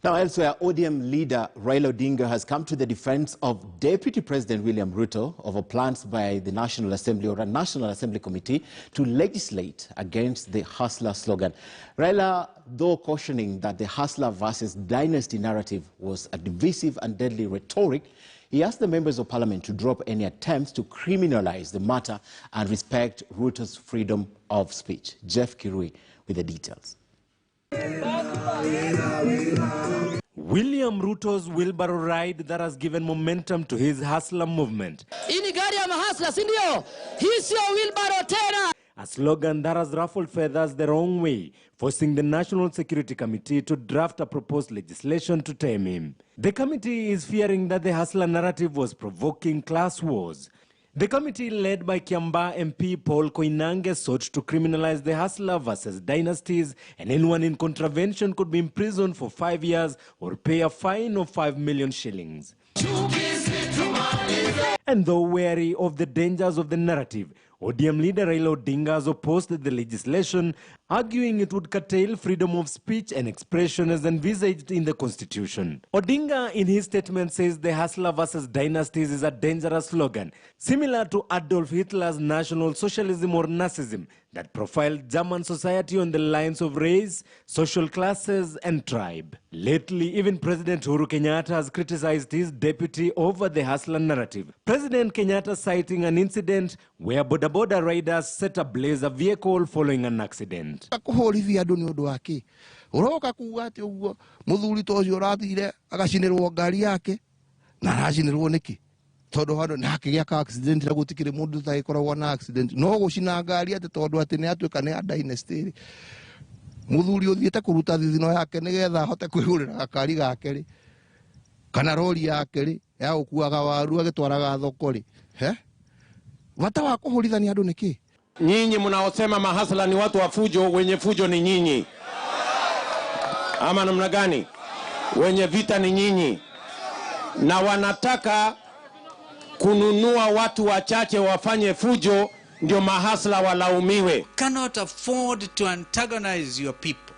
Now, elsewhere, ODM leader Raila Odinga has come to the defense of Deputy President William Ruto over plans by the National Assembly or a National Assembly Committee to legislate against the hustler slogan. Raila, though cautioning that the hustler versus dynasty narrative was a divisive and deadly rhetoric, he asked the members of parliament to drop any attempts to criminalize the matter and respect Ruto's freedom of speech. Jeff Kirui with the details. William Ruto's wheelbarrow ride that has given momentum to his hustler movement. Ini gari ya mahasla, si ndio? Hii sio wheelbarrow tena. A slogan that has ruffled feathers the wrong way, forcing the National Security Committee to draft a proposed legislation to tame him. The committee is fearing that the hustler narrative was provoking class wars. The committee, led by Kiambaa MP Paul Koinange, sought to criminalize the hustler versus dynasties, and anyone in contravention could be imprisoned for 5 years or pay a fine of 5 million shillings. And though wary of the dangers of the narrative, ODM leader Raila Odinga has opposed the legislation, arguing it would curtail freedom of speech and expression as envisaged in the Constitution. Odinga, in his statement, says the hustler versus dynasties is a dangerous slogan, similar to Adolf Hitler's National Socialism or Nazism, that profiled German society on the lines of race, social classes, and tribe. Lately, even President Uhuru Kenyatta has criticized his deputy over the hustler narrative. President Kenyatta citing an incident where boda riders set ablaze a vehicle following an accident. Todo hano na hakigia ka accident na gutikire mundu ta ikoragwo na accident no gucina ngari ate tondu ati ne atuika ne dynasty muthuri uthiete kuruta thithino yake nigetha hote kwihurira gakari gake ri kana rori yake ri ya ukuaga waru agitwaraga thoko ri vata wa kuhurithania andu niki. Nyinyi mnaosema mahasla ni watu wa fujo, wenye fujo ni nyinyi ama namna gani? Wenye vita ni nyinyi, na wanataka kununua watu wachache wafanye fujo ndio mahasla walaumiwe. Cannot afford to antagonize your people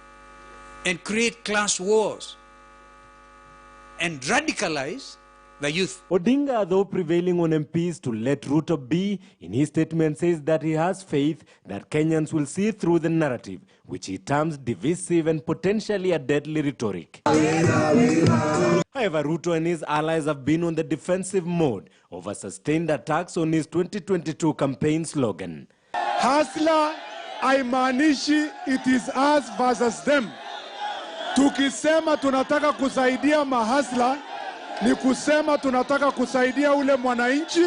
and create class wars and radicalize the youth. Odinga, though prevailing on MPs to let Ruto be, in his statement says that he has faith that Kenyans will see through the narrative, which he terms divisive and potentially a deadly rhetoric. However, Ruto and his allies have been on the defensive mode over sustained attacks on his 2022 campaign slogan. Hustler, haimaanishi it is us versus them. Tukisema tunataka kusaidia mahasla, ni kusema tunataka kusaidia ule mwananchi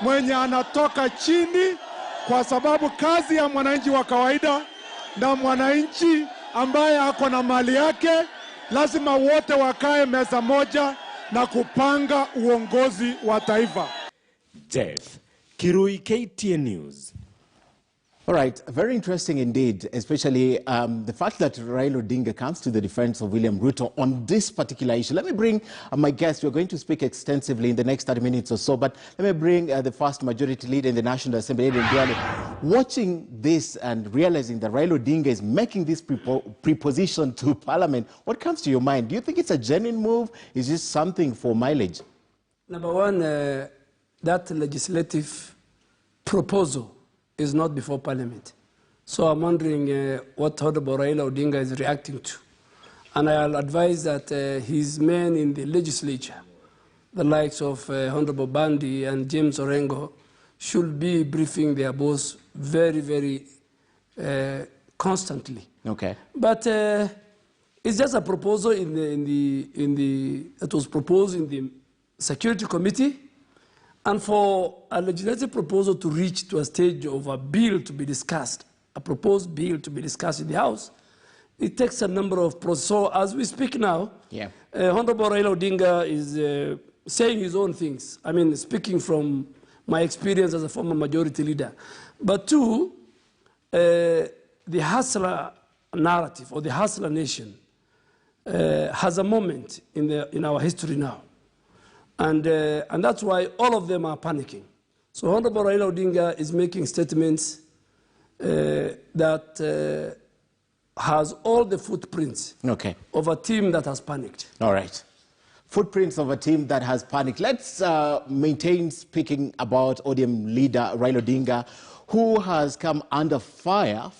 mwenye anatoka chini, kwa sababu kazi ya mwananchi wa kawaida na mwananchi ambaye ako na mali yake lazima wote wakae meza moja na kupanga uongozi wa taifa. Jeff Kirui, KTN News. All right, very interesting indeed, especially the fact that Raila Odinga comes to the defense of William Ruto on this particular issue. Let me bring my guest. We're going to speak extensively in the next 30 minutes or so, but let me bring the first majority leader in the National Assembly, watching this and realizing that Raila Odinga is making this preposition to Parliament. What comes to your mind? Do you think it's a genuine move? Is this something for mileage? Number one, that legislative proposal is not before Parliament. So I'm wondering what Honorable Raila Odinga is reacting to. And I'll advise that his men in the legislature, the likes of Honorable Bandi and James Orengo, should be briefing their boss very, very constantly. Okay. But it's just a proposal that was proposed in the Security Committee. And for a legislative proposal to reach to a stage of a bill to be discussed, a proposed bill to be discussed in the House, it takes a number of processes. So as we speak now, Honorable Raila Odinga is saying his own things. I mean, speaking from my experience as a former majority leader. But two, the hustler narrative or the hustler nation has a moment in our history now. And that's why all of them are panicking. So Honorable Raila Odinga is making statements that has all the footprints of a team that has panicked. All right. Footprints of a team that has panicked. Let's maintain speaking about ODM leader Raila Odinga, who has come under fire